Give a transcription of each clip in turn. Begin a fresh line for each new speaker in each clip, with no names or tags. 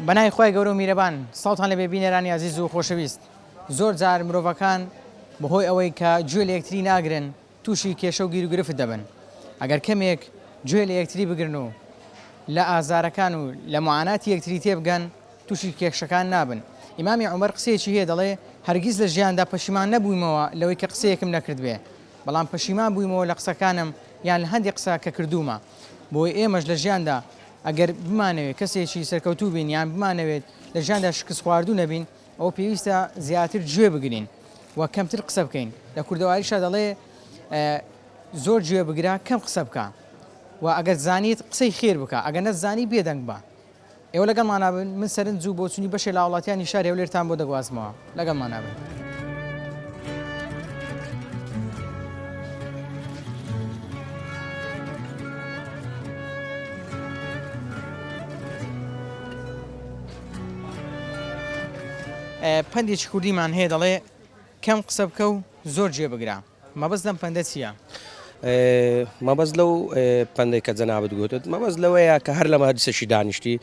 بەنای خۆی گەورە و میرەبان ساڵتان لە بێبینەرانی عزیز و خۆشەویست زۆر جار مرۆڤەکان بەهۆی ئەوەی کە گوێ لە یەکتری ناگرن تووشی کێشە و گیر و گرفت دەبن ئەگەر کەمێک گوێ لە یەکتری بگرن و لە ئازارەکان و لە معاناتی یەکتری تێبگەن تووشی کێشەکان نابن ئیمامی عومەر قسەیەکی هەیە دەڵێ هەرگیز لە ژیاندا پەشیمان نەبوویمەوە لەوەی کە قسەیەکم نەکرد بێ بەڵام پەشیمان بوویمەوە لە قسەکانم یان لە هەندێک قسە کە کردومە بۆی ئێمەش لە ژیاندا ئەگەر بمانەوێت کەسێکی سەرکەوتوو بین یان بمانەوێت لە ژیاندا شکست خواردوو نەبین ئەو پێویستە زیاتر گوێ بگرین و کەمتر قسە بکەین لە کوردەواریشا دەڵێ زۆر گوێ بگرا کەم قسە بکە و ئەگەر زانیت قسەی خێر بکە ئەگەر نەزانی بێدەنگ بە ئێوە لەگەڵمان نابن من سەرنج و بۆچوونی بەشێ لە وڵاتیانی شاری هەولێرتان بۆ دەگوازمەوە لەگەڵمان نابن. پندێکی کوردیمان هەیە دەڵێ کەم قسە بکە و زۆر گوێ بگرا مەبەست لەم پەندە چییە؟
مەبەست لەو پندێک کە جەنابەت گوتت مەبەست لەوەیە کە هەر لە مەدرسەشی دانیشتی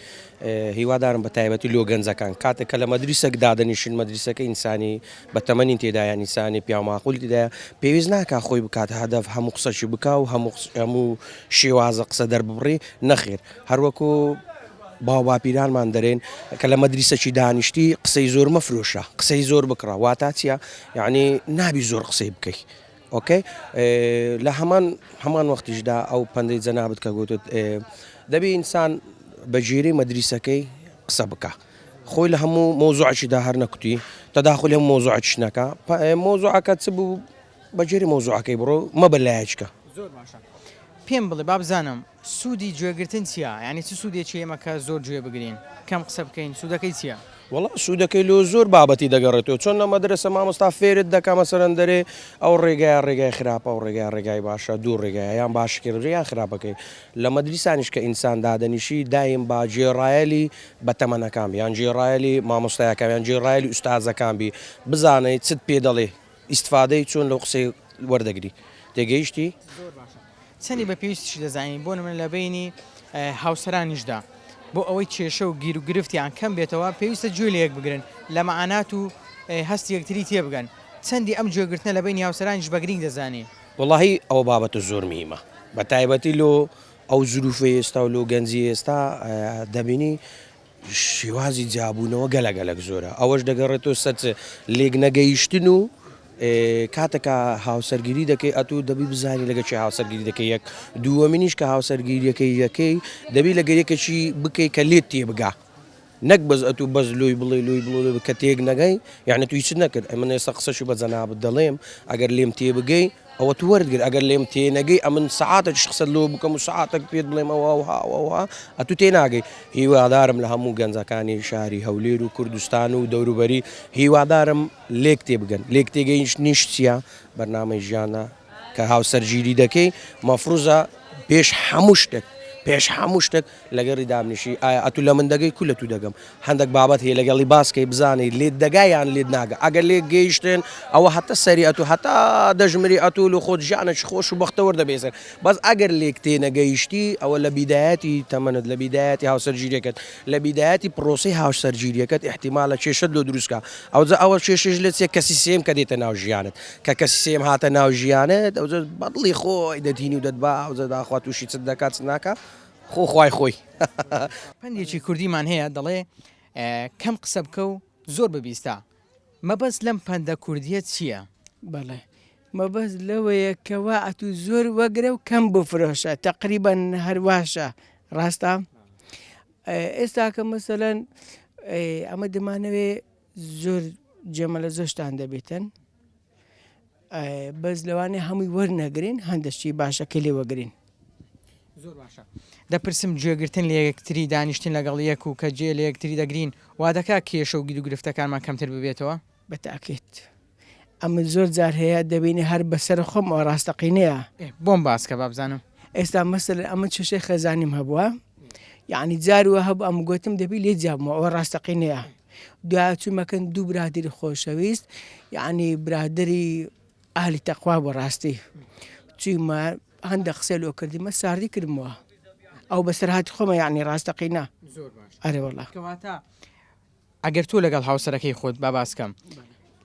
هیوادارم بە تایبەتی لۆ گەنجەکان کاتێک کە لە مەدرسەک دادەنیشن مەدرسەکە ئینسانی بە تەمەنی تێدایە ئینسانی پیاماقول تێدایە پێویست ناکە خۆی بکات هەدەف هەموو قسەشی بکا و هەموو شێوازە قسە دەرببڕی نەخێر هەروەکو باو باپیرانمان دەرێن کە لە مەدرسەکی دانیشتی قسەی زۆر مەفرۆشە قسەی زۆر بکڕە واتە چییە یعنی نابی زۆر قسەی بکەیت ئۆکەی لە هەمان وەختیشدا ئەو پەندەی جەنابەت کە گوتت دەبێ ئینسان بە ژێرەی مەدرسەکەی قسە بکە خۆی لە هەموو مۆزوعێکیدا هەر نەکوتی تەداخل هەموو مۆزوعێکیش نەکە مۆزوعەکە چ بوو بە ژێری مۆزوعەکەی بڕۆ مەبە لایەکە
زۆر باشە پێم بڵێ با بزانم سوودی گوێگرتن چییە یعنی چ سوودێکی ئێمە کە زۆر گوێ بگرین کەم قسە بکەین سوودەکەی چییە؟
وڵا سوودەکەی لۆ زۆر بابەتی دەگەڕێتەوە چۆن لە مەدرسە مامۆستا فێرت دەکا مەسەرەن دەرێ ئەو ڕێگای خراپە و ڕێگای باشە دوو ڕێگای یان باشکردی یان خراپەکەی لە مەدرسانیش کە ئینسان دادەنیشی دایم با جێڕایەلی بەتەمەنەکان یان جێڕایەلی مامۆستایەکان یان جێڕایەلی ئوستازەکان بی بزانەی چت پێ دەڵێ ئیسفادەی چۆن لەو قسەی وەردەگری تێگەیشتی؟
زۆر باشە چەندی بە پێویستیشی دەزانین بۆ من لە بینی هاوسەرانیشدا بۆ ئەوەی کێشە و گیر و گرفتیان کەم بێتەوە پێویستە گوێ لە یەک بگرن لە مەعانات و هەستی یەکتری تێبگەن چەندی ئەم گوێگرتنە لە بینی هاوسەرانیش بە گرنگ دەزانی
وڵاهی ئەوە بابەتە زۆر میمە بە تایبەتی لۆ ئەو زروفی ئێستا و لۆ گەنجی ئێستا دەبینی شێوازی جیابوونەوە گەلەگەلک زۆرە ئەوەش دەگەڕێتەوە سەر لێک نەگەیشتن و کاتێکە هاوسەرگیری دەکەی ئەتوو دەبی بزانی لەگە چی هاوسەرگیری دەکەی یەک دووەمینیش کە هاوسەرگیریەکەی یەکەی دەبی لە گەرێکەکی بکەی کە لێت تێبگا نەک بەس ئەتوو بەس لۆی بڵێ کە تێک نەگەی یعنی توی چ نەکرد ئەمن ئێستا قسەشی بە جەنابەت دەڵێم ئەگەر لێم تێبگەی ئەوە تو وەرگرت ئەگەر لێم تێنەگەی ئەمن سەعاتێک قسەت لۆ بکەم و سەعاتێک پێت بڵێم ئەوها ئەتوو تێناگەی هیوادارم لە هەموو گەنجەکانی شاری هەولێر و کوردستان و دەوروبەری هیوادارم لێک تێبگەن لێک تێگەیش نیشت چییە بەرنامەی ژیانە کە هاوسەرگیری دەکەی مەفروزە پێش هەموو شتێک لەگەڵی دامنیشی ئایا ئەتوو لە من دەگەی کول لە تو دەگەم هەندێک بابەت هەیە لەگەڵی باسکەی بزانەی لێت دەگایان لێت ناگە ئەگەر لێک گەیشتن ئەوە هەتە سەری ئەتوو هەتا دەژمری ئەتوول و خۆت ژیانێک خۆش و بەختەوەر دەبێسەر بەس ئەگەر لێک تێنەگەیشتی ئەوە لە بیدایەتی تەمەنت لە بیدایەتی هاوسەرگیریەکەت لە بیدایەتی پرۆسی هاوسەرگیریەکەت احتیمالە کێشەت لۆ دروستکە ئەوە کێشەش لێت کە سیستێم کە دێتە ناو ژیانت کە سیستێم هاتە ناو ژیانت ئەوجا بەدڵی خۆی دەتینی و دەتبا ئەوجا داخوا تووشی چت دەکات چ ناکە خۆی
پندێکی کوردیمان هەیە دەڵێ کەم قسە بکە و زۆر ببیستە مەبەست لەم پەندە کوردیە چییە؟
بەڵێ مەبەست لەوەیە کەوا ئەتوو زۆر وەگرە و کەم بفرۆشە تقریبان هەرواشە ڕاستە ئێستا کە مەسەلەن ئەمە دەمانەوێ زۆر جەمە لە زۆشتان دەبێتن بەس لەوانێ هەمووی وەرنەگرین هەندەشتی باشەکە لێ وەگرین
زۆر باشە دەپرسم گوێگرتن لە یەکتری دانیشتن لەگەڵ یەک و کە جێ لە یەکتری دەگرین وا دەکا کێشە و گیر و گرفتەکانمان کەمتر ببێتەوە
بەتاکێت ئەمە زۆر جار هەیە دەبینی هەر بەسەر خۆم ئەو ڕاستەقینەیە
بۆم باسکە با بزانم
ئێستا مەسەل ئەمە چشەی خەزانیم هەبووە یعنی جاروە هەبوو ئەم گوتم دەبی لێ جابمەوە ئەوە ڕاستەقینەیە دوای چوومەکەن دوو برادری خۆشەویست یعنی برادری ئاهلی تەقوا بۆ ڕاستی چوومە هەندێک قسە لۆ کردیمە ساردی کردمەوە ئەو بەسەرهاتی خۆمە یعنی ڕاستەقینە
زۆر باش
ئەرێ وەڵا
کەواتە ئەگەر تۆ لەگەڵ هاوسەرەکەی خۆت با باسکەم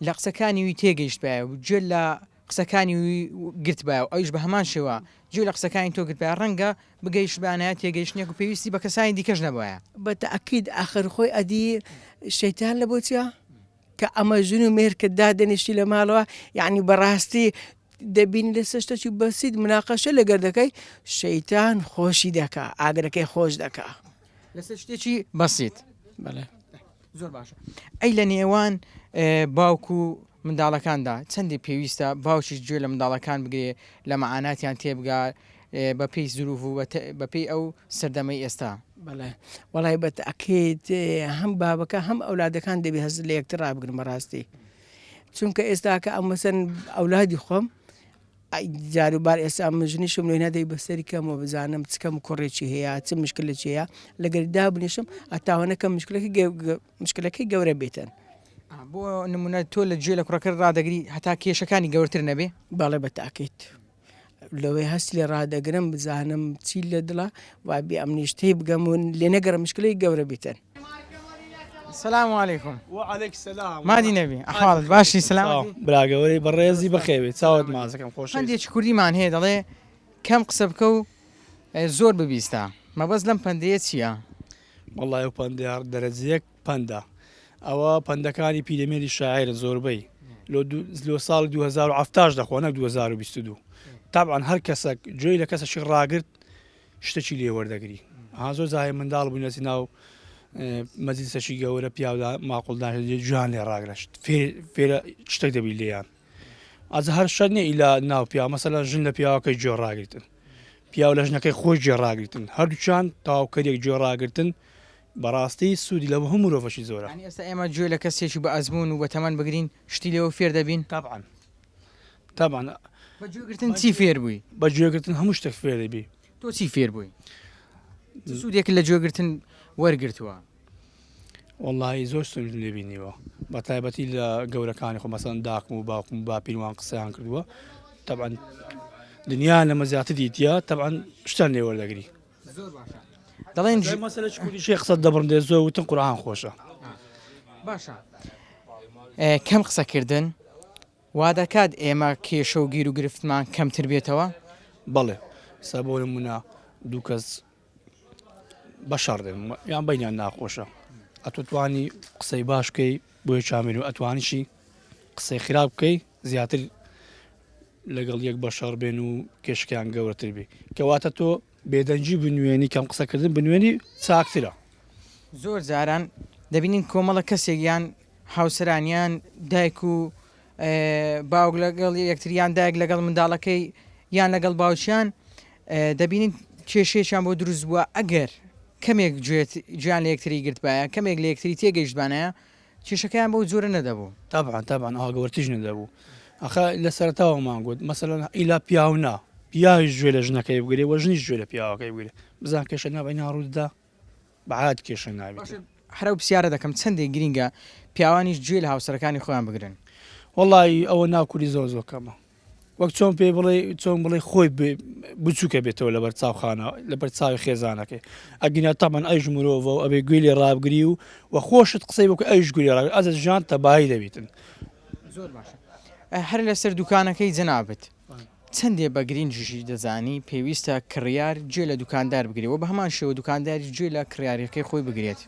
لە قسەکانی وی تێگەیشت بایە و گوێ لە قسەکانی وی گرت بایە و ئەویش بە هەمان شێوە گوێ لە قسەکانی تۆ گرت بایە ڕەنگە بگەیشت بانایە تێگەیشتنێک و پێویستی بە کەسانی دیکەش نەبایە
بە تەئەکید ئاخر خۆی ئەدی شەیتان لە بۆچیە کە ئەمە ژن و مێرکت دادەنیشتی لە ماڵەوە یعنی بەڕاستی دەبینی لە سەشتێکی بەسیت مناقەشە لەگەر دەکەی شەیتان خۆشی دەکا ئاگرەکەی خۆش دەکا
لەسەر شتێکی بەسیت
بەڵێ
زۆر باشە ئەی لە نێوان باوکو و منداڵەکاندا چەندی پێویستە باوکیش گوێ لە منداڵەکان بگرێ لە مەعاناتیان تێبگا بە پێی زروف و بە پێی ئەو سەردەمەی ئێستا
بەڵێ وڵی بە تەئەکید هەم بابەکە هەم ئەولادەکان دەبی هەز لە یەکتر ڕابگرن بەڕاستی چونکە ئێستاکە ئەم مەسەن ئەولادی خۆم جاروبار ئێستا مژنیشم لێ نەدەی بەسەری کەمەوە بزانم چکەم کوڕێکی هەیە چ مشکلێکی هەیە لەگەر دابنیشم ئەتاوانەکە مشکلەکەی گەورە بێتن
بۆ نمونە تۆ لە گوێ لە کوڕەکە ڕدەگری هەتا کێشەکانی گەورتر نەبێ
باڵێ بە تاکیت لەوەی هەست لێ ڕدەگرم بزانم چی لە دڵە و بێ ئەم نیشتەی بگەم و لێ نەگەرە مشکلەی گەورە بیتن
سلام علیکم
وعليك السلام
مادی نەبی ئەحواڵت باشی سلام
براگەوەری بەڕێزی بەخێوێت چاوت مازەکەم خۆش
هەندێکی کوردیمان هەیە دەڵێ کەم قسە بکە و زۆر ببیستە مەبەست لەم پەندەیە چییە؟
وڵای و پەندیار دەرەجەیەک پەندا ئەوە پەندەکانی پیرەمێری شاعرە زۆربەی لۆ ساڵ 2070 دەخۆنە 2022 طبعاً هەر کەسێک گوێی لە کەسەشی ڕاگرت شتێکی لێ وەردەگری زۆر زاهی منداڵ بوونەتی ناو مەجلیسەشی گەورە پیادا ماقۆڵدان جوان لێ ڕاگرشت فێرە شتێک دەبی لێیان ئەز هەر شەر نێ ئیلا ناو پیا مەسەلا ژن لە پیاوەکەی گوێ ڕاگرتن پیا لە ژنەکەی خۆش گوێ ڕاگرتن هەردووچان تاواوکەرێک گوێ ڕاگرتن بەڕاستی سوودی لە هەموو مرۆڤەشی زۆرە
ئێستا ئێمە گوێ لە کەسێکی بە ئەزمون و بە تەمەن بگرین شتی لێەوە فێر دەبین
طبعاً
بەگوێگرتن چی فێر بووی
بە گوێگرتن هەموو شتێک فێر دەبی
تۆ چی فێر بووی سوودێک لە گوێگرتن وەرگرتووە
واللهی زۆر سوود لێبینیوە بە تایبەتی لە گەورەکانی خۆ مەسەن داکم و باوکم و باپیروان قسەیان کردووە طبعاً دنیا لەمە زیاتر دیتە طبعاً شتان لێ وەردەگری
دەڵێن
مەسەلە کوردیشی قسە دەبڕندێ زۆر وتن قورئان خۆشە
باشە کەم قسەکردن وا دەکات ئێمە کێشە و گیر و گرفتمان کەمتر بێتەوە
بەڵێ سا بۆ نمونە دوو کەس بەشەڕدن یان بینیان ناخۆشە ئەتوانی قسەی باش بکەی بۆیە چامێن و ئەتوانیشی قسەی خراپ بکەی زیاتر لەگەڵ یەک بەشەڕ بێن و کێشکیان گەورەتر بێ کەواتە تۆ بێدەنجی بنوێنی کەم قسەکردن بنوێنی چاکترە
زۆر جاران دەبینین کۆمەڵە کەسێکیان هاوسەرانیان دایک و باوک لەگەڵ یەکتریان دایک لەگەڵ منداڵەکەی یان لەگەڵ باوچیان دەبینین کێشەیەکیان بۆ دروست بووە ئەگەر کەمێک گویان لە یەکتری گرتبایە کەمێک لە یەکتری تێگەیشتبانەیە کێشەکەیان بەو جۆرە نەدەبوو
طبعاً ئاگەورتیش نەدەبوو ئەخە لە سەرتاوەمان گوت مەسەلەن ئیلا پیاونا پیاویش گوێ لە ژنەکەی بگرێ وە ژنیش گوێ لە پیاوەکەی بگرێ بزان کێشە نابێ ناڕوودا بەعاد کێشە نابێت
هەرە پرسیارە دەکەم چەندێک گرینگە پیاوانیش گوێ لە هاوسەرەکانی خۆیان بگرن
وڵی ئەوە ناوکوری زۆر زۆر کەمە وەک چۆن پێ بڵێ چۆن بڵێ خۆی بچووکە بێتەوە لە بەرچاوخانە لە بەرچاوی خێزانەکەی ئەگینا تامان ئەیش مرۆڤ و ئەبێ گوێ لێ ڕابگری و خۆشت قسەی بکە ئەیش گوێ ڕاگری ئەز ژان تەبایی دەبێتن
زۆر باشە هەر لەسەر دوکانەکەی جەنابەت چەندێ بە گرنگیشی دەزانی پێویستە کڕیار گوێ لە دوکاندار بگرێەوە بە هەمان شێوە دوکانداری گوێ لە کڕیارەکەی خۆی بگرێت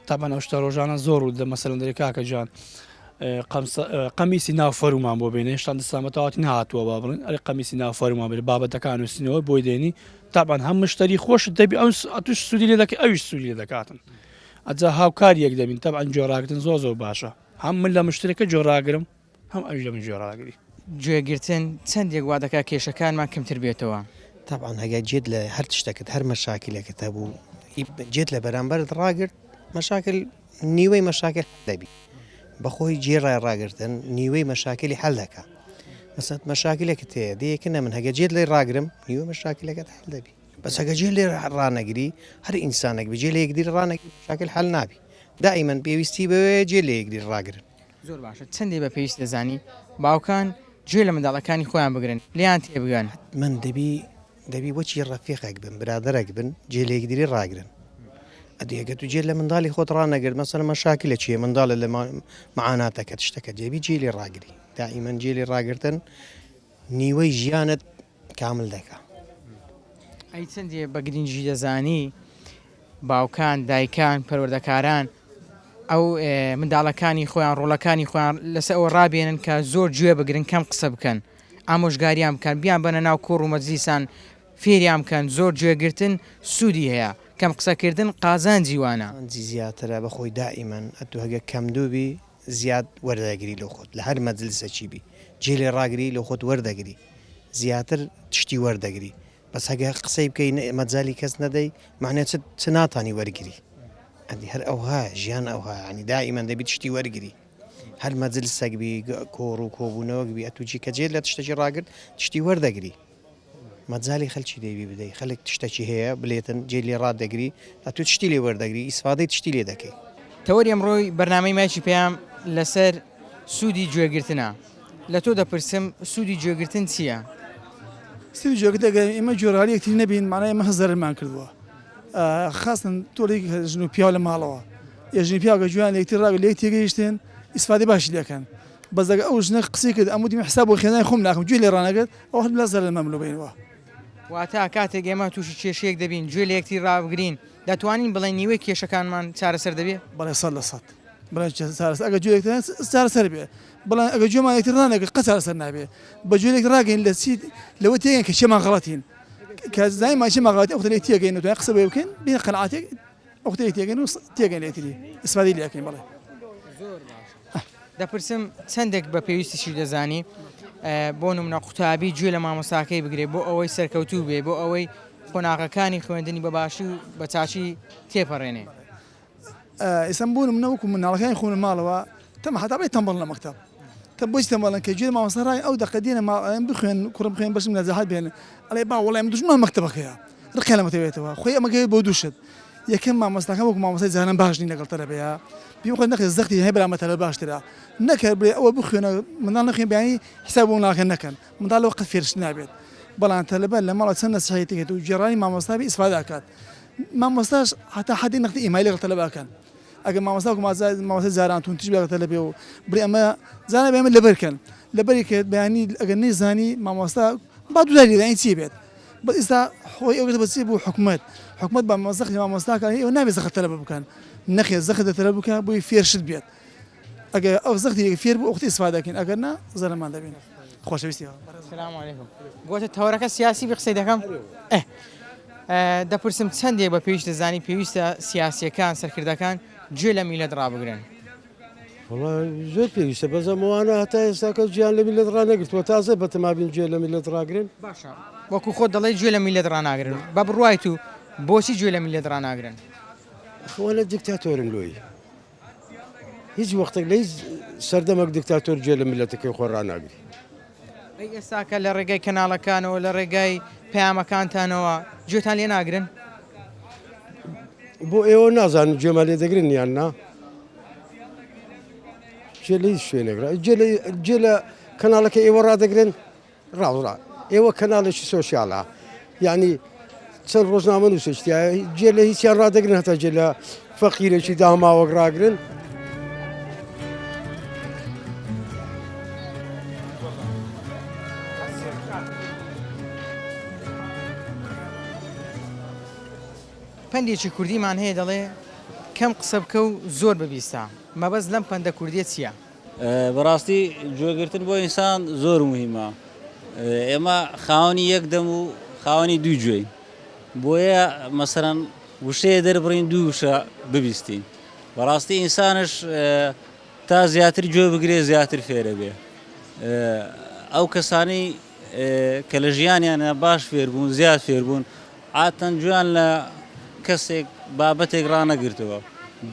تامان ئەو شتە ڕۆژانە زۆر و مەسەلەن دەرێ کاکە جان قەمیسی ناو فەرمان بۆ بێنێ شتان دەسامەتەواتی نهاتووە با بڵێن ئەرێ قەمیسی ناو فەرمان بێت بابەتەکان و سینەوە بۆی دێنی تاپان هەم مشتری خۆشت دەبی ئەتوش سوودی لێ دەکە ئەویش سوودی لێ دەکاتن ئەجا هاوکار یەک دەبین تاپان جۆڕاگرتن زۆر باشە هەم من لە مشتێکە جۆڕاگرم هەم ئەوی لە من جۆڕاگری
گوێگرتن چەندێک وا دەکات کێشەکانمان کەمتر بێتەوە
طبعا هەگە جێت لە هەر تشتێکت هەر مەشاکلێکت هەبوو جێت لە بەرامبەرت ڕاگرت مەشاکل نیوەی مەشاکل دەبی بەخۆی جێڕای ڕاگرتن نیوەی مەشاکلی هەل دەکات مەسەد مەشاکلێکت هەیە دیەکە من هەگە جێت لێ ڕاگرم نیوە مەشاکلەکەت هەل دەبی بەس هەگە جێ لێ ڕانەگری هەر ئینسانێک بجێ لە یەکدی ڕانەگری مەشاکل هەل نابی دائیمەن پێویستی بەوێ جێ لە یەکدی ڕاگرن
زۆر باشە چەندێ بە پێویست دەزانی باوکان گوێ لە منداڵەکانی خۆیان بگرن لیان تێبگەن
من دەبی دەبی بۆچی ڕەفیقێک بن برادەرێک بن جێلێکگیری ڕاگرن ئەدیگە تو جێ لە منداڵی خۆت ڕانەگرت مەسەلەن مەشاکل لە چیە منداڵە لە معاناتەکە تشتەکە جێبی جێلی ڕاگری دائیمەن جێلی ڕاگرتن نیوەی ژیانت کامل دەکا
ئەی چەندێ بە گرنگی دەزانی باوکان دایکان پەروەردەکاران ئەو منداڵەکانی خۆیان ڕۆڵەکانی خۆیان لەسەر ئەوە ڕابێنن کە زۆر گوێ بگرن کەم قسە بکەن ئامۆژگاریان بکەن بیان بەنە ناو کۆڕ و مەجلیسان فێریان بکەن زۆر گوێگرتن سوودی هەیە کەم قسەکردن قازان جیوانە
ئەنجی زیاترە بەخۆی دائیمەن ئەتو هەگە کەم دووبی زیاد وەردەگری لە خۆت لە هەر مەجلیسەکی بی جێلێ ڕاگری لە خۆت وەردەگری زیاتر تشتی وەردەگری بەس هەگە قسەی بکەی مەجای کەس نەدەی معنێ چ ناتانی وەرگری ئەدی هەر ئەوها ژیان ئەوها ینی دائیمەن دەبی تشتی وەرگری هەر مەجلسێک بی کۆڕ و کۆبوونەوەک بی ئەتوجی کە جێ لە تشتێکی ڕاگرت تشتی وەردەگری مەجای خەلکی دەیبی بدەی خەلک تشتێکی هەیە بلێتن جێ لێ ڕادەگری ئەتو تشتی لێ وەردەگری ئیسفادەی تشتی لێ دەکەی
تەوەری ئەمڕۆی بەرنامەی مایکی پێیان لەسەر سوودی گوێگرتنە لە تۆ دەپرسم سوودی گوێگرتن چییە؟
سوودی گوێگرتن ئێمە جۆرانی یەکتری نەبین مانای ئێمە هەزارمان کردووە خاستن تۆڵی ژن و پیاو لە ماڵەوە ژنی پیاگە جویان لەکتر ڕاگە لێک تێگەیشتێن ئیسفادەی باشی لەکەن بەزەگە ئەو ژنە قسەی کرد ئەمە دیمە حساب بۆ خێنای خۆم ناکەم گوێ لێ ڕانەگەت ئەو هەر لەزەر لە مەملو بینەوە
واتە کاتێک ئێمە تووشی کێشەیەک دەبین گوێ لە یەکتری ڕابگرین دەتوانین بڵێن نیوەی کێشەکانمان چارەسەر دەبێت
بەڵێ 100% ئەگە جوێکتر چارەسەر بێ بەڵام ئەگە جوێمان یەکتر ڕانەگەت قەت چارەسەر نابێ بە جوێلێک ڕاگەین لە چی لەوە تێگەن کە چێمان غەڵەتین کە زای ماچی ماغڵاتی ئەو لێک تێگەین و قسە بێ بکەین بین قەنعاتێک ئەو تێگەین و تێگەین لێتری ئیسفادەی لێکەین بەڵێ
دەپرسم چەندێک بە پێویستیشی دەزانی بۆ نمونە قوتابی گوێ لە مامۆستاکەی بگرێت بۆ ئەوەی سەرکەوتوو بێ بۆ ئەوەی قۆناغەکانی خوێندنی بەباشی و بە چاچی تێپەڕێنێ
ئێستا بوون منەوەکو مناڵەکانی خۆن ماڵەوە تەمە هەتا بێت تەمبڵ لە مەکتەب تە بۆچی تەمبڵن کە گوێ مامۆستا ڕای ئەو دەقەدێنە ماڵەیان بخوێن کوڕم بخوێن بەشم نەجاحەت بێن ئەڵێ با وەڵام دوژمان مەکتەبەکەیە ڕقی لە مەتەوێتەوە خۆی ئەمەگەی بۆ دووشت یەکەم مامۆستاکە وەکو مامۆستای زانم باشنی لەگەڵ تەلەبەیە بیم خۆ نەکە زەختی هەیە بەلا مەتەلە باشترە نەکرد بێ ئەوە بخوێنە منداڵ نەخوێن بیانی حساب بۆ ناکەن نەکەن منداڵ وەقت فێرش نابێت بەڵام تەلەبە لە ماڵە چەند نەسیحەتێکێت و جێڕانی مامۆستابی ئیسفادە ئەکات مامۆستاش هەتا حەدی نەختی ئیمای لەگەڵ تەلەبەکەن ئەگەر مامۆستا وەکو مامۆستای زارانتون تش بێگە تەلەبێ و بڵێ ئەمە زانە بێ ئەمە لەبەرکەن لەبەری کرد بەیانی ئەگەر نەیزانی مامۆستا با دووداری داین چی بێت بە ئێستا خۆی ئەوگەت بەچی بوو حکومت بە زەخی مامۆستاکان ئێوە نابێت زەخت تەلەبە بکەن نەخێ زەخت دەتەلەبە بکە بۆی فێرشت بێت ئەگەر ئەو زەختی فێر بوو ئەوختی ئیسفادەکەین ئەگەر نا زەرمان دەبین خۆشەویستی
سلام علیکم گوتە تەوەرەکە سیاسی بە قسەی دەکەم دەپرسم چەندێک بە پێویست دەزانی پێویستە سیاسیەکان سەرکردەکان گوێ لە میلەت ڕابگرن
زۆر پێویستە بەزەمەوانە هەتا ئێستاکە گیان لە میلەت ڕانەگرتووە تازە بەتەمابین گوێ لە میلەت ڕاگرن
باشە وەکو خۆت دەڵێ گوێ لە میلەت ڕناگرن بە بڕوایت و بۆچی گوێ لە میلەت ڕناگرن
خۆنە دیکتاتۆرن لۆی هیچ وەختێک لە هیچ سەردەمەک دیکتاتۆر گوێ لە میلەتەکەی خۆ ڕناگری
ئەی ئێستاکە لە ڕێگەی کەناڵەکانەوە لە ڕێگای پەیامەکانتانەوە گوێتان لێ ناگرن
بۆ ئێوە نازانن گوێمان لێ دەگرن یان نا گوێ لە هیچ شوێنێکرا گوێ لە کەناڵەکە ئێوە ڕادەگرن ڕاوڕا ئێوە کەناڵێکی سۆسیاڵە یعنی چەند ڕۆژنامە نووسشتیا گوێ لە هیچیان ڕادەگرن هەتا گوێ لە فەقیرێکی داماوەک ڕاگرن
پندێکی کوردیمان هەیە دەڵێ کەم قسە بکە و زۆر ببیستە مەبەست لەم پەندە کوردیە چییە؟
بەڕاستی گوێگرتن بۆ ئینسان زۆر مهمە ئێمە خاوەنی یەک دەم و خاوەنی دوو گوێین بۆیە مەسەرەن وشەیە دەربڕین دوو وشە ببیستین بەڕاستی ئینسانش تا زیاتر گوێ بگرێ زیاتر فێرە بێ ئەو کەسانی کە لە ژیانیانە باش فێربوون زیاد فێربوون عاتەن گوێیان لە کەسێک بابەتێک ڕانەگرتەوە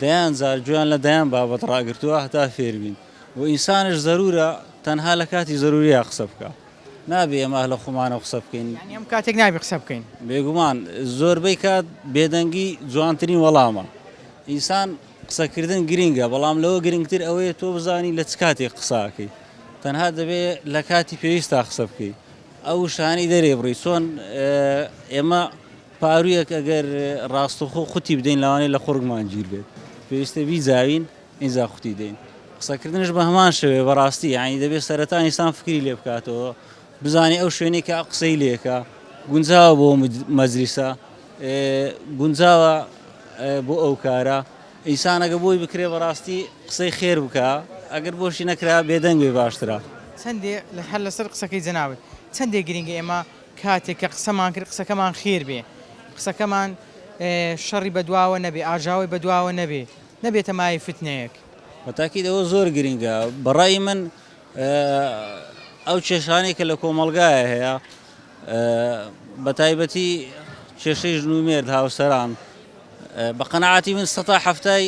دەیان زار گوێیان لە دەیان بابەت ڕاگرتووە هەتا فێربین و ئینسانش زەرورە تەنها لە کاتی زەروریە قسە بکە نابێ ئێمە لە خۆمانە قسە بکەین
ئەم کاتێک نابێ قسە بکەین
بێگومان زۆربەی کات بێدەنگی جوانترین وەڵامە ئینسان قسەکردن گرینگە بەڵام لەوە گرنگتر ئەوەیە تۆ بزانی لە چ کاتێک قساکەی تەنها دەبێت لە کاتی پێویستە قسە بکەیت ئەو شانی دەرێ بڕی چۆن ئێمە پارویەک ئەگەر ڕاستەخۆ خوتی بدەین لەوانەیە لە خۆرگمان گیر بێت پێویستە بیزاوین ئینجا خوتی دەین قسەکردنش بە هەمان شەوێ بەڕاستی یعنی دەبێت سەرەتا ئینسان فکری لێ بکاتەوە بزانێ ئەو شوێنێک کە قسەی لێکە گونجاوە بۆ مەجلیسە گونجاوە بۆ ئەو کارە ئینسان ئەگە بۆی بکرێ بەڕاستی قسەی خێر بکە ئەگەر بۆشی نەکرا بێدەنگ بێ باشترە
چەندێ هەر لەسەر قسەکەی جەناوت چەندێک گرنگە ئێمە کاتێک کە قسەمان کرد قسەکەمان خێر بێ قسەکەمان شەڕی بەدواوە نەبێ ئاژاوی بەدواوە نەبێ نەبێتە مای فتنەیەک
بەتاکیدەوە زۆر گرنگە بەڕای من ئەو کێشانێک کە لە کۆمەلگایە هەیە بە تایبەتی کێشەی ژنومێرد هاوسەران بە قەنەعاتی من سەتا هەفتای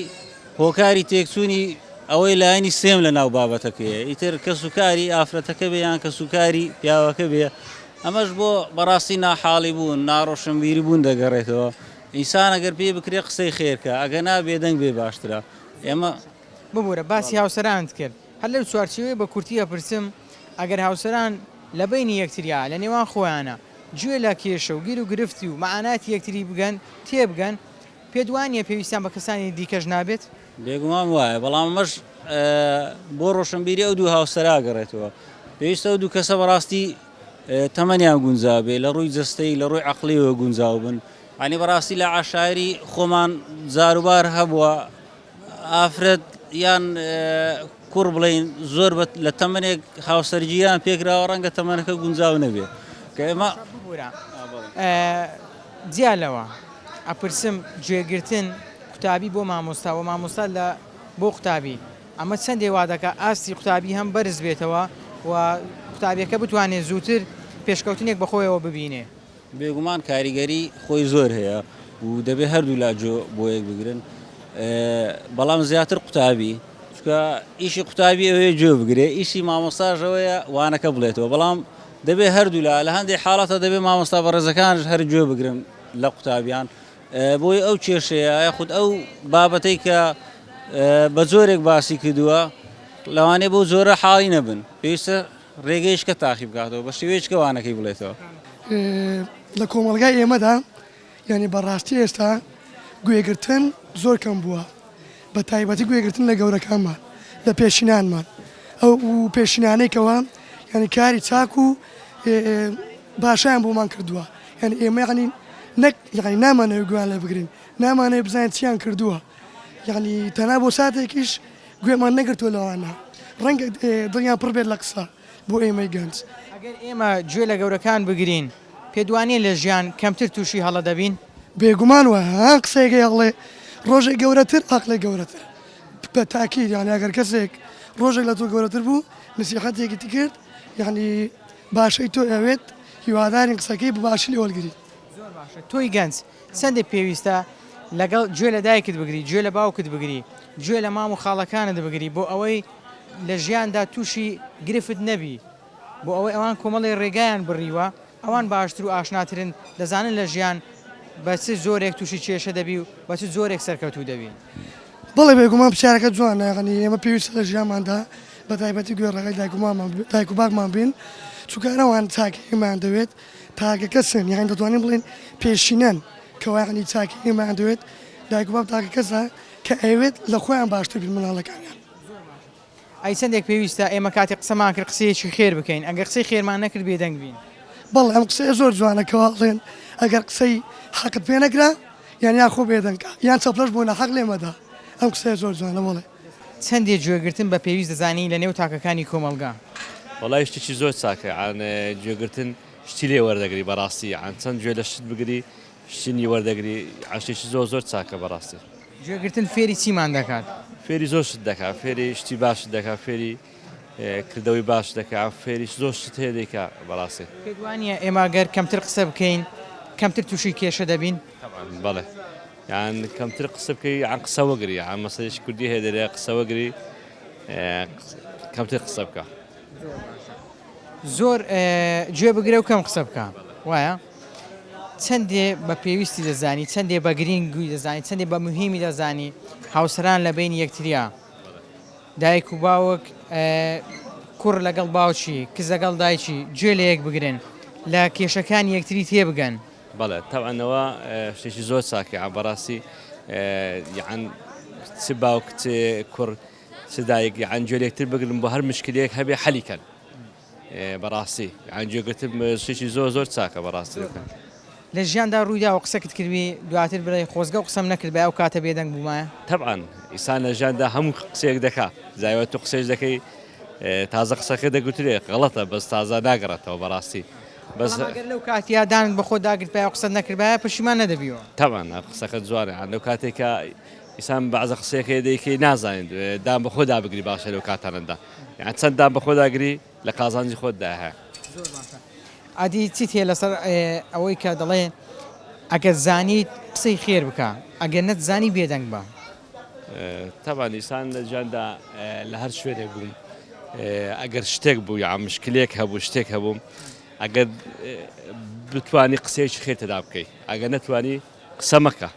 هۆکاری تێکچوونی ئەوەی لایەنی سێم لە ناو بابەتەکەیە ئیتر کە سوکاری ئافرەتەکە بێ یان کە سوکاری پیاوەکە بێ ئەمەش بۆ بەڕاستی ناحاڵی بوون ناڕۆشنبیری بوون دەگەڕێتەوە ئینسان ئەگەر پێ بکرێ قسەی خێرکە ئەگە نابێدەنگ بێ باشترە ئێمە
ببوورە باسی هاوسەرانت کرد هەر لەو چوارچێوەیە بە کورتیە پرسم ئەگەر هاوسەران لە بینی یەکتریا لە نێوان خۆیانە گوێ لە کێشە و گیر و گرفتی و مەعاناتی یەکتری بگەن تێبگەن پێدوانیە پێویستیان بە کەسانی دیکەش نابێت
بێگومان وایە بەڵام ئەمەش بۆ ڕۆشنبیری ئەو دوو هاوسەرا گەڕێتەوە پێویستە ئەو دوو کەسە بەڕاستی تەمەنیان گونجاو بێ لە ڕووی جەستەی لە ڕووی عەقلیەوە گونجاو بن ینی بەڕاستی لە عاشایری خۆمان جاروبار هەبووە ئافرەت یان کوڕ بڵین زۆر لە تەمەنێک هاوسەرگیریان پێکراوە ڕەنگە تەمەنەکە گونجاو نەبێ کە ئێمە
جیالەوە ئەپرسم گوێگرتن قوتابی بۆ مامۆستا و مامۆستا لە بۆ قوتابی ئەمە چەندێ وا دەکات ئاستی قوتابی هەم بەرز بێتەوە و قوتابیەکە بتوانێت زووتر پێشکەوتنێک بەخۆیەوە ببینێ
بێگومان کاریگەری خۆی زۆر هەیە و دەبێت هەردوو لاجۆ بۆ یەک بگرن بەڵام زیاتر قوتابی چکە ئیشی قوتابی ئەوەیە گوێ بگرێ ئیشی مامۆستاژەوەیە وانەکە بڵێتەوە بەڵام دەبێت هەردوو لە هەندێک حاڵاتە دەبێت مامۆستا بەڕێزەکانش هەر گوێ بگرن لە قوتابیان بۆی ئەو کێشەیە یاخود ئەو بابەتەی کە بە زۆرێک باسی کردووە لەوانەیە بۆ زۆرە حاڵی نەبن پێویستە ڕێگەیشکە تاقی بکاتەوە بە شێوەیەکە وانەکەی بڵێتەوە
لە کۆمەلگای ئێمەدا یعنی بەڕاستی ئێستا گوێگرتن زۆر کەم بووە بە تایبەتی گوێگرتن لە گەورەکانمان لە پێشینانمان ئەو پێشینانێکەوە ینی کاری چاک و باشیان بۆمان کردووە یعنی ئێمە یعنی نەک یعنی نامانەوێت گویان لێ بگرین نامانەوێت بزانین چیان کردووە یعنی تەنها بۆ ساتێکیش گوێمان نەگرتووە لەوانە ڕەنگە دڵیان پڕ بێت لە قسە بۆ ئێمەی گەنج
ئەگەر ئێمە گوێ لە گەورەکان بگرین پێدوانێ لە ژیان کەمتر تووشی هەڵە دەبین
بێگومان وە ها قسەیەکەی هەڵێ ڕۆژێک گەورەتر عەقڵێ گەورەتر بە تاکید یعنی ئەگەر کەسێک ڕۆژێک لە تۆ گەورەتر بوو نسیحەتێکی کرد یعنی باشەی تۆ ئەوێت هیوادارین قسەکەی باشی لێ وەرگری
زۆر باشە تۆی گەنج چەندێک پێویستە لەگەڵ گوێ لە دایکت بگری گوێ لە باوکت بگری گوێ لە مام و خاڵەکانت بگری بۆ ئەوەی لە ژیاندا تووشی گرفت نەبی بۆ ئەوەی ئەوان کۆمەڵی ڕێگایان بڕیوە ئەوان باشتر و ئاشناترن دەزانن لە ژیان بە چ زۆرێک تووشی کێشە دەبی و بە چ زۆرێک سەرکەوتوو دەبی
بەڵێ بێگومان پرسیارەکە جوانە یعنی ئێمە پێویستە لە ژیانماندا بە تایبەتی گوێڕەکەی دایک و باکمان بین چووکارەوان چاکیمان دەوێت تاکە کەسن یان دەتوانین بڵێن پێشینەن کەوایغنی چاکیمان دەوێت دایک و باب تاکە کەسە کە ئەوێت لە خۆیان باشتر بین مناڵەکانیان
ئەی چەندێک پێویستە ئێمە کاتێک قسەمان کرد قسەیەکی خێر بکەین ئەگەر قسەی خێرمان نەکرد بێدەنگ بین
بەڵێ ئەم قسەیە زۆر جوانەکەواڵێن ئەگەر قسەی حەقت پێ نەکرا یان یا خۆ بێدەنگکە یان چەپلەش بۆ نەحەق لێمەدا ئەم قسەیە زۆر جوانە بڵێ
چەندێک گوێگرتن بە پێویست دەزانی لە نێو تاکەکانی کۆمەلگا
وڵای شتێکی زۆر چاکە عن گوێگرتن شتی لێ وەردەگری بەڕاستی عن چەند گوێ لە شت بگری شتینی وەردەگری شتێکی زۆر چاکە بەڕاستی
گوێگرتن فێری چیمان دەکات
فێری زۆر شت دەکات فێری شتی باش دەکات فێری کردەوەی باش دەکات فێری زۆر شت هەیە دەیکا بەڕاستی
پێدوانیە ئێمە گەر کەمتر قسە بکەین کەمتر تووشی کێشە دەبین
بەڵێ یان کەمتر قسە بکەی عن قسەوەگری عن مەسەلەی کوردی هەیە دەرێ قسەوەگری کەمتر قسە بکە
زۆر گوێ بگرێ و کەم قسە بکە وایە چەندێ بە پێویستی دەزانی چەندێ بە گرنگی دەزانی چەندێ بە مهمی دەزانی هاوسەران لە بینی یەکتریا دایک و باوک کوڕ لەگەڵ باوچی کز لەگەڵ دایکی گوێ لە یەک بگرن لە کێشەکانی یەکتری تێبگەن.
بەڵێ تاوانەوە شتێکی زۆر چاکە بەڕاستی یان چ باوک چ کوڕ سدایك یان جوێلێکتر بگرن بۆ هەر مشکلەیەک هەبێ حەلیکەن بەڕاستی یان جێگرتن شتێکی زۆر چاکە بەڕاستی دەکەن.
لە ژیاندا ڕوویدا و قسەکت کردوی دواتر بڵێ خۆزگە و قسەم نەکرد بە ئەو کاتە بێدەنگ بوومایە؟
طبعاً ئیسان لە ژیاندا هەموو قسەیەک دەکا زایوە تو قسەش دەکەی تازە قسەکە دەگوترێ غەڵەتە بەس تازە ناگەڕێتەوە بەڕاستی بەس
ئەگەر لەو کاتیا دانت بە خۆ داگرت پێ قسەت نەکردبایە پشیمان نەدەبیەوە.
طبعاً قسەکە جوانە لەو کاتێکە ئیسان بەعزە قسەیەکە دەیکەی نازانین دام بە خۆدا بگری باشە لەو کاتانەدا یان چەند دام بە خۆداگری لە قازانجی خۆتدا هەیە.
ئادی چیت هەیە لەسەر ئەوەی کە دەڵێ ئەگەر زانیت قسەی خێر بکە ئەگەر نەتزانی بێدەنگ بە.
طبعاً ئیسان لە ژیاندا لە هەر شوێنێک بووم ئەگەر شتێک بوو یان مشکلێک هەبوو شتێک هەبووم ئەگەر بتوانی قسەیەکی خێرتەدا بکەیت ئەگەر نەتوانی قسە مەکە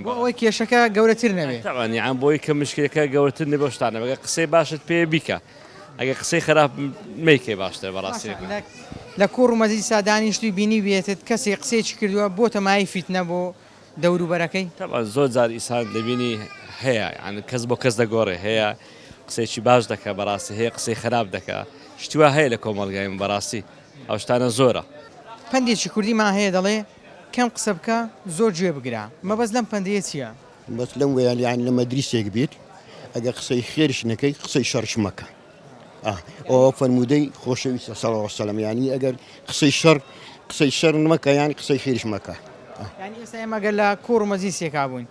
بۆ ئەوەی کێشەکە گەورەتر نەبێ.
طبعاً یان بۆی کە مشکلەکە گەورەتر نەبێ شتانە ئەگەر قسەی باشت پێ بیکە ئەگەر قسەی خراپ مەیکەی باشتر بەڕاستی.
لە کوڕ و مەجلیسا دانیشتووی بینی بێتت کەسێک قسێکی کردووە بۆ تەمای فیتنە بۆ دەوروبەرەکەی.
طبعاً زۆر جار ئیسان دەبینی هەیە یان کەس بۆ کەس دەگۆڕێ هەیە قسێکی باش دەکە بەڕاستی هەیە قسەی خراپ دەکە شتیوا هەیە لە کۆمەڵگای بەڕاستی ئەو شتانە زۆرە.
پندێکی کوردیمان هەیە دەڵێ کەم قسە بکە زۆر گوێ بگرە مەبەست لەم پندەیە چییە؟
بەس لەم ویان یان لە مەدرسێک بیت ئەگەر قسەی خێرش نەکەی قسەی شەڕش مەکە. ئەوە فەرمودەی خۆشەویستە سەڵەڵ وەسەلەم یانی ئەگەر قسەی شەڕ مەکە یان قسەی خێرش مەکە.
یعنی ئێستا ئێمەگەر لە کوڕ و مەجلیسێکا بووین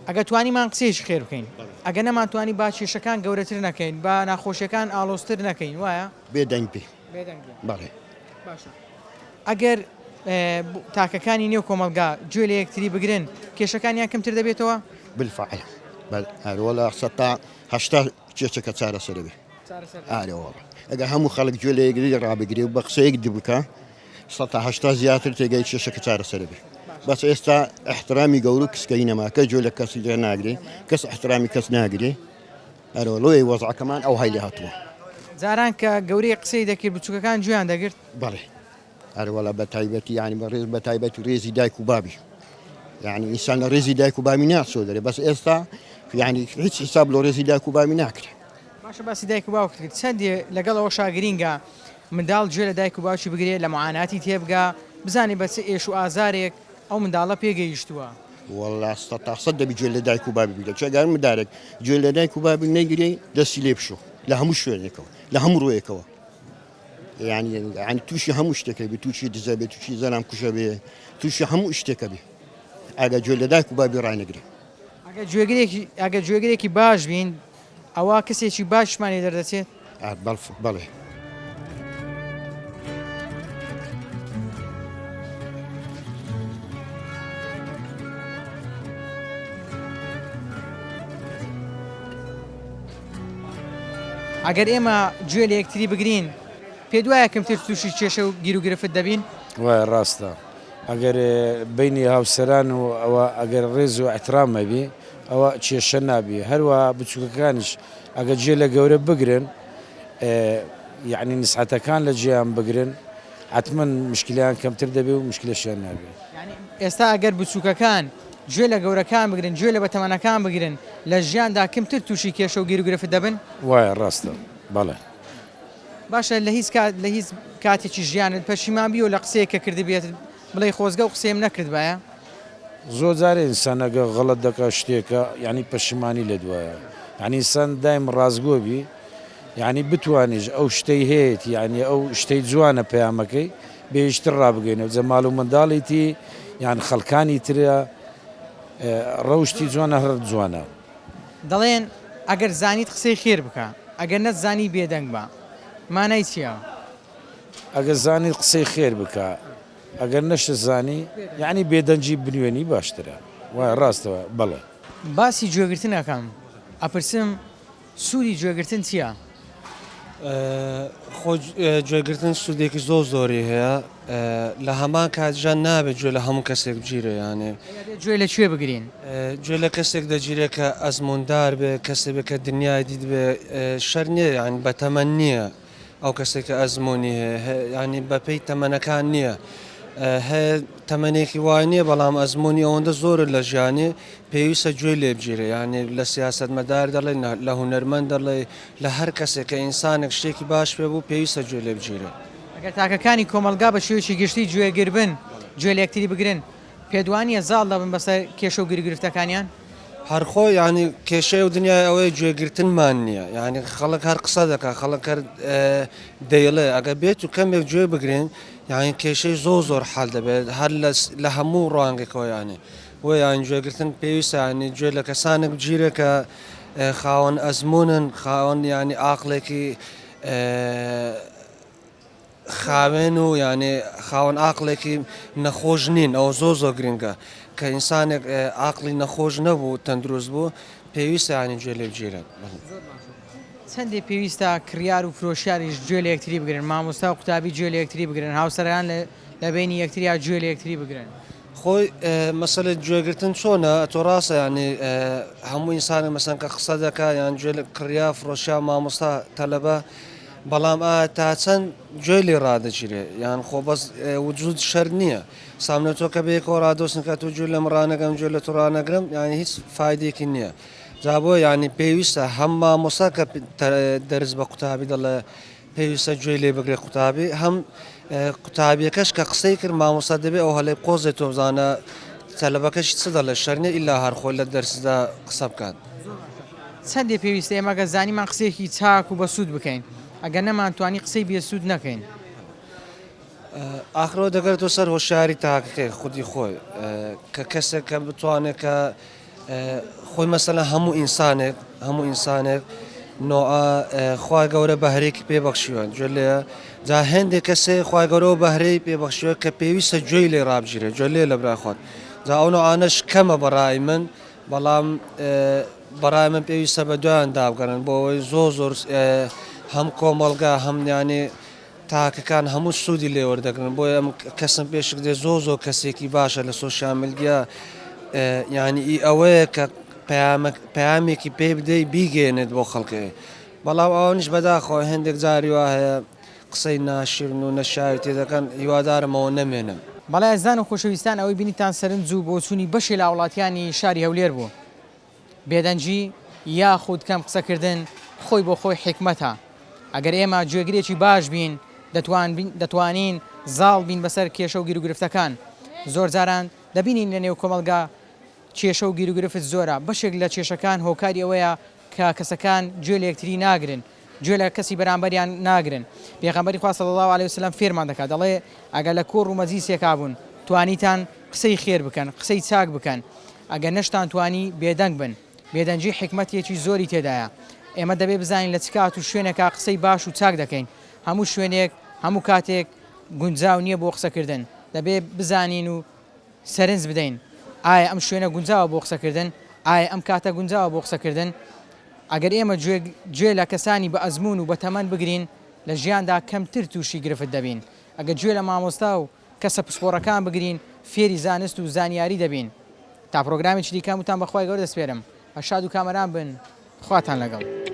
ئەگە توانیمان قسەیەکی خێر بکەین ئەگە نەمانتوانی با کێشەکان گەورەتر نەکەین با ناخۆشیەکان ئاڵۆزتر نەکەین وایە؟
بێدەنگ پێ.
بەڵێ باشە. ئەگەر تاکەکانی نێو کۆمەلگا گوێ لە یەکتری بگرن کێشەکانیان کەمتر دەبێتەوە؟
بالفعل هەروەڵا سەتا هەشتا کێشەکە چارەسەر بێ. ئارەوەڵە ئەگەر هەموو خەڵک گوێ لە یەکتری ڕابگرێ و بە قسەیەک بکە سەتا هەشتا زیاتر تێگەی کێشەکە چارەسەر بێ. بەس ئێستا احترامی گەور و کسکەی نەماکە گوێ لە کەسی لێ ناگرێ کەس احترامی کەس ناگرێ ئەرۆڵۆی وەزعەکەمان ئەو هەیلی هاتووە.
جاران کە گەورەی قسەی دەکرد بچووکەکان گوێیان دەگرت؟
بەڵێ هەروەڵا بە تایبەتی یانی بەڕێز بە تایبەتی ڕێزی دایک و بابی یعنی ئینسان لە ڕێزی دایک و بامی ناچۆ دەرێ بەس ئێستا یعنی هیچ حساب لە ڕێزی دایک و بامی ناکرێ.
باشە باسی دایک و باوک کرد چەندێ لەگەڵەوە شاگرینگە منداڵ گوێ لە دایک و باوکی بگرێت لە معاناتی تێبگا بزانێ بە چ ئێش و ئازارێک ئەو منداڵە پێگەیشتووە.
والله سەد دەبی گوێ لە دایک و بابی بگرێت چەگەر مدارێک گوێ لە دایک و بابی نەگرێ دەستی لێ بشۆ لە هەموو شوێنێکەوە لە هەموو ڕۆیەکەوە یعنی تووشی هەموو شتێکە بێ تووشی دزە بێت تووشی زەرام کوشە بێ تووشی هەموو شتێکە بێ ئەگە گوێ لە دایک و بابی ڕاینەگرێ.
ئەگە گوێگرێکی باش بین ئەوە کەسێکی باشمانی دەردەچێت؟
بەڵێ.
ئەگەر ئێمە گوێ لە یەکتری بگرین پێ دوایە کەمتر تووشی کێشە و گیر و گرفت دەبین؟
وای ڕاستە ئەگەر بینی هاوسەران و ئەوە ئەگەر ڕێز و احترام مەبی ئەوە کێشە نابی هەروە بچووکەکانیش ئەگە گوێ لە گەورە بگرن یعنی نسحەتەکان لە گوێیان بگرن حتمما مشکلیان کەمتر دەبێ و مشکلەشیان نابێ.
ئێستا ئەگەر بچووکەکان گوێ لە گەورەکان بگرن گوێ لە بەتەمەنەکان بگرن لە ژیاندا کەمتر تووشی کێشە و گیر و گرفت دەبن؟
وایە ڕاستە بەڵێ.
باشە لە هیچ کاتێکی ژیانت پەشیمان بی و لە قسەیەکە کردی بێت بڵێ خۆزگە و قسەیم نەکرد بایە؟
زۆر جارێ ئینسانەگە غەڵەت دەکات شتێکە یعنی پەشیمانی لە دوایە یعنی ئینسان دایم ڕازگۆ بی یعنی بتوانیش ئەو شتەی هەیەی یعنی ئەو شتەی جوانە پەیامەکەی بێشتر ڕابگەینەوە جەماڵ و منداڵیتی یان خەڵکانی ترە ڕەوشتی جوانە هەر جوانە.
دەڵێن ئەگەر زانیت قسەی خێر بکە ئەگەر نەتزانی بێدەنگ بە مانای چییە؟
ئەگەر زانی قسەی خێر بکە ئەگەر نەشە زانی یعنی بێدەنجی بنوێنی باشترە وای ڕاستەوە بەڵێ.
باسی گوێگرتن ئەەکەم ئەپرسم سوودی گوێگرتن چییە؟
گوێگرتن سوودێکی زۆری هەیە لە هەمان کاتژان نابێت گوێ لە هەموو کەسێک بگیرێ یانێ
گوێ لە کوێ بگرین؟
گوێ لە کەسێک دەگیرێت کە ئەزموندار بێ کەسێک بێ کە دنیای دیت بێ شەر نییە یان بەتەمەن نییە ئەو کەسێک کە ئەزمموی هەیە ینی بەپەی تەمەنەکان نییە هەیە تەمەنێکی وای نییە بەڵام ئەزمموی ئەوەندە زۆر لە ژیانێ پێویستە گوێ لێ بگیرێ ینی لە سیاست مەدار دەڵێ لە هوەرمەند دەڵێ لە هەر کەسێک کە ئینسانێک شتێکی باش پێ بوو پێویستە گوێ لێ بگیرێ.
ئەگەر تاکەکانی کۆمەلگا بە شێوەیەکی گشتی گوێگر بن گوێ لە یەکتری بگرن پێدوانیە زاڵ دەبن بەسەر کێشە و گرفتەکانیان
هەرخۆ ینی کێشەی و دنیای ئەوەی گوێگرتنمان نییە ینی خەڵک هەر قسە دەکات خەڵک دەیڵێ ئەگە بێت و کەمێک گوێ بگرین یانی کێشەی زۆر حال دەبێت هەر لە هەموو ڕوانگەکەوەیانی وە یان گوێگرتن پێویستە ینی گوێ لە کەسانێک بگیرە کە خاوەن ئەزمونن خاوەن ینی ئاقلێکی خاوێن و یانێ خاوەن ئاقلێکی نەخۆش نین ئەو زۆر گرنگە کە ئینسانێک ئاقلی نەخۆش نەبوو تەندروست بوو پێویستە ینی گوێ لێ بگیرن.
چەندێک پێویستە کڕیار و فرۆشیاریش گوێ لە یەکتری بگرن مامۆستا و قوتابی گوێ لە یەکتری بگرن هاوسەران لە بینی یەکتریا گوێ لە یەکتری بگرن.
خۆی مەسەلە گوێگرتن چۆنە تۆ ڕاستە ینی هەموو ئینسانێک مەسەن کە قسە دەکات یان گوێ لە کڕیا فرۆشیا مامۆستا تەلەبە بەڵام تا چەند گوێ لێ ڕادەگیرێ یان خۆ بەس وجود شەر نییە سامنە تۆ کە بەیەکەوە ڕادۆستن کە تۆ گوێ لە ڕانەگەم گوێ لە تووڕانەگرم یانی هیچ فایدێکی نییە. جا بۆ ینی پێویستە هەم مامۆستا کە دەرز بە قوتابی دەڵێ پێویستە گوێ لێ بگرێ قوتابی هەم قوتابیەکەش کە قسەی کرد مامۆستا دەبێت ئەو هەڵێ قۆزێت تۆ بزانە تەلەبەکەشی چ دەڵێ شەرنیە ئیلا هەرخۆی لە دەرسدا قسە بکات.
چەندێک پێویستە ئێمەگە زانیمان قسێکی چاک و بەسوود بکەین ئەگەر نەمانتوانی قسەی بێسوود نەکەین.
ئاخرەوە دەگەێتەوە سەر هۆشیاری تاکەکەی خودی خۆی کە کەسێک کە بتوانێت کە خۆی مەسەلە هەموو ئینسانێک خوای گەورە بەهرێکی پێبەخشیوە گوێ لێ جا هێندێک کەسێ خوای گەورەوە بەهرەی پێبەخشیوە کە پێویستە گوێی لێ ڕابگیرێت گوێ لێ لە براخۆت جا ئەو نوعانەش کەمە بەڕای من بەڵام بەڕای من پێویستە بە دویان دابگەڕن بۆ ئەوەی زۆر هەم کۆمەڵگا هەمنیانی تاکەکان هەموو سوودی لێ وەردەگرن بۆ ئەم کەسم پێشک دێ زۆر کەسێکی باشە لە سۆشیال میدیا ینی ئەوەیە کە پەیامێکی پێ بدەی بیگەێنێت بۆ خەڵکی بەڵام ئەوانیش بەداخەوە هەندێک جاری وا هەیە قسەی ناشرن و نەشاوی تێدەکەن هیوادارمەوە نەمێنم.
بەڵای ئەزان و خۆشەویستان ئەوەی بینیتان سەرنج و بۆچوونی بەشی لە وڵاتیانی شاری هەولێر بوو بێدەنجی یاخود کەم قسەکردن خۆی بۆ خۆی حکمەتە ئەگەر ئێمە گوێگرێکی باش بین دەتوانین زاڵ بین بەسەر کێشە و گیرروگرفتەکان زۆر جاران دەبینین لە نێو کۆمەلگا کێشە و گیرروگرفت زۆرە بەشێک لە کێشەکان هۆکاری ئەوەیە کە کەسەکان گوێ لە یەکتری ناگرن گوێ لە کەسی بەرامبەریان ناگرن پێغەمبەری خوا صلی الله علیه وسلم فێرمان دەکات دەڵێ ئەگەر لە کۆڕ و مەجلیسێکا بوون توانیتان قسەی خێر بکەن قسەی چاک بکەن ئەگەر نەشتان توانی بێدەنگ بن بێدەنجی حکمەتێکی زۆری تێدایە ئێمە دەبێ بزانین لە چ کات و شوێنێکا قسەی باش و چاک دەکەین هەموو شوێنێک هەموو کاتێک گونجاو نییە بۆ قسەکردن دەبێ بزانین و سەرنج بدەین ئایا ئەم شوێنە گونجاوە بۆ قسەکردن ئایا ئەم کاتە گونجاوە بۆ قسەکردن ئەگەر ئێمە گوێ لە کەسانی بە ئەزمون و بە تەمەن بگرین لە ژیاندا کەمتر تووشی گرفت دەبین ئەگەر گوێ لە مامۆستا و کەسە پسپۆڕەکان بگرین فێری زانست و زانیاری دەبین تا پرۆگرامی چ دیکەم وتان بەخوای گەورە دەسپێرم بە شاد و کامەران بن خواتان لەگەڵ.